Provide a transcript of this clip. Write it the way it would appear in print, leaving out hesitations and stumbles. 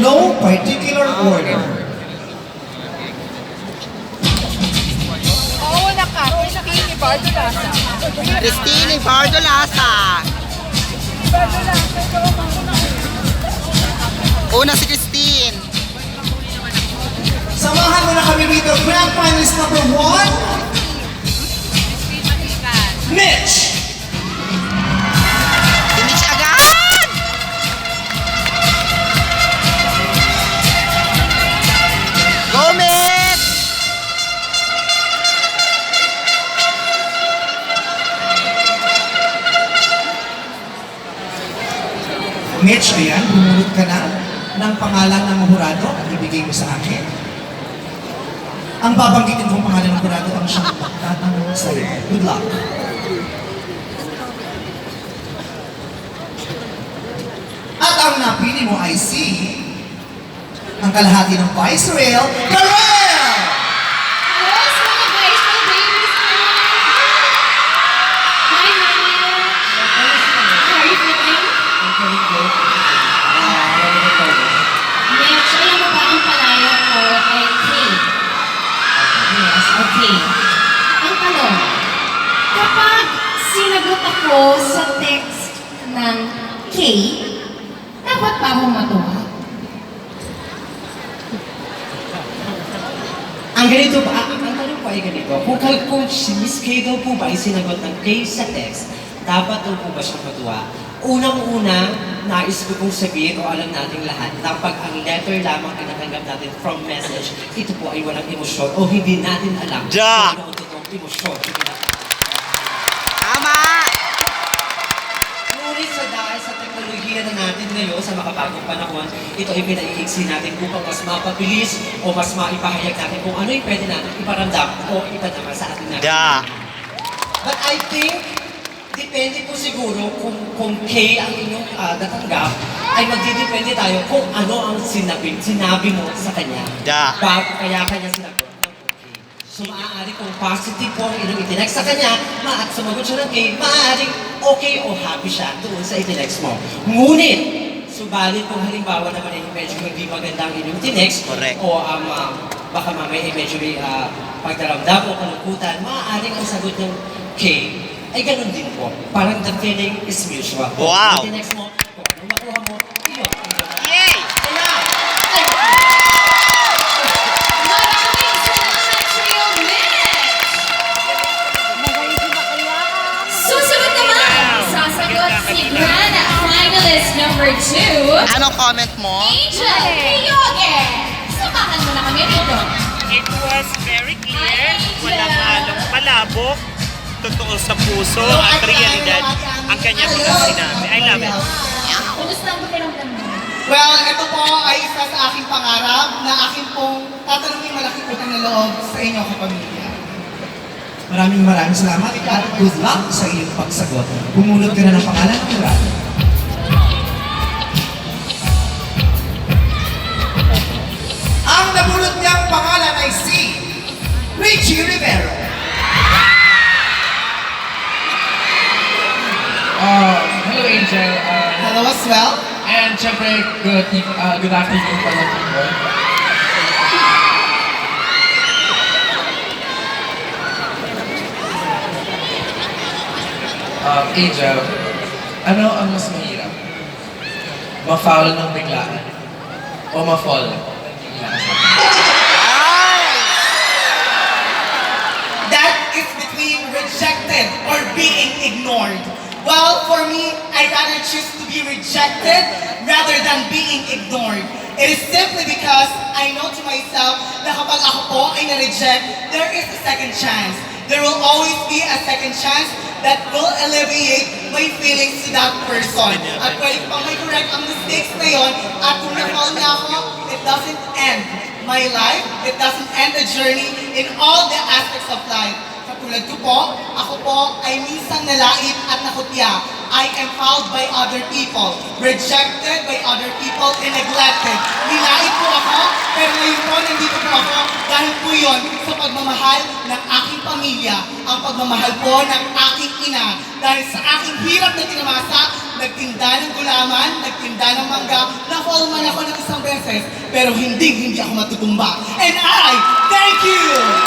no particular order. Oo, Christine Bardo Lasa. Christine Bardo Lasa. Una si Christine. Samahan mo na kami rito. Grand finalist number 1, Mitch! Si Mitch agad! Go, Mitch! Mitch, ayan, bumulot ka na ng pangalan ng hurado at ibigay mo sa akin. Ang babanggitin kong pangalan ng hurado ang siyang tatanong sa'yo. Good luck. At ang napili mo ay si ang kalahati ng Vice Rail, Karel! Yes, mga guys, my babies. Hi, Maya. How are you feeling? Mitch, alam mo ba ang palaya ko ay Kay? Yes, okay. Ang tanong, kapag sinagot ako sa text ng Kay, dapat ba akong matuwa? Ang ganito ba, ang tanong po ay ganito, kung si Miss Kay daw po ba ay sinagot ng Kay sa text, dapat daw po ba siyang matuwa? Unang-una, nais ko pong sabihin o alam nating lahat na pag ang letter lamang ang natanggap natin from message, ito po ay walang emosyon o hindi natin alam kung ano ang totoong emosyon. Tama! Ngunit sa dahil sa teknolohiya na natin ngayon sa makabagong panahon, ito ay pinaiiksi natin upang mas mapabilis o mas maipahayag natin kung ano yung pwede natin iparamdam o ipadama sa ating natin. But I think, depende po siguro kung Kay ang inyong natanggap, ay magdidepende tayo kung ano ang sinabi mo sa kanya. Bago kaya kanya sinagot ng okay. So maaari kung positive po ang inyong itinext sa kanya, at sumagot siya ng Kay, maaaring okay o happy siya doon sa itinext mo. Ngunit, subalit kung halimbawa naman ay medyo hindi maganda ang inyong itinext, Correct. o baka mamaya ay medyo may pagdaramdam o kalungkutan, maaaring ang sagot ng Kay ay ganun din po. Parang the feeling is mutual. Wow! Kung next mo, kung ano makuha mo, iyon. Yay! Kaya, Maraming salamat sa'yo, Mitch! Susunod naman, sasagot si Grand Finalist number 2, Anong comment mo? Angel Kiyoge! Samahan mo na kami dito. It was very clear, Hi, Angel. walang halong palabok, totoo sa puso at realidad ang kanyang mga sinabi. I love it. Kumusta ang pakiramdam mo? Well, ito po ay isa sa aking pangarap na akin pong tatanungin malaking utang na loob sa inyong kapamilya. Maraming salamat at good luck sa iyong pagsagot. Bumulot ka na ng pangalan ng hurado. Ang nabulot niyang pangalan ay si Richie Rivero. Hello Angel, Hello as well. and syempre good afternoon pala people. Angel, ano ang mas mahirap? Ma-foul ng biglaan o ma-fall ng biglaan? That is between rejected or being ignored. Well, for me, I'd rather choose to be rejected rather than being ignored. It is simply because I know to myself na kapag ako po ay na-reject, there is a second chance. There will always be a second chance that will alleviate my feelings to that person. At pwede ko pang may correct ang mistakes na yon, at kung na-fall niya ako, it doesn't end my life. It doesn't end the journey in all the aspects of life. Tulad ko po, ako po ay minsan nalait at nakutya. I am fouled by other people, rejected by other people, and neglected. Nilait po ako, pero ngayon po nandito po ako dahil po yun sa pagmamahal ng aking pamilya, ang pagmamahal po ng aking ina. Dahil sa aking hirap na tinamasa, nagtinda ng gulaman, nagtinda ng mangga, na-fall man ako ng isang beses, pero hindi ako matutumba. And I thank you!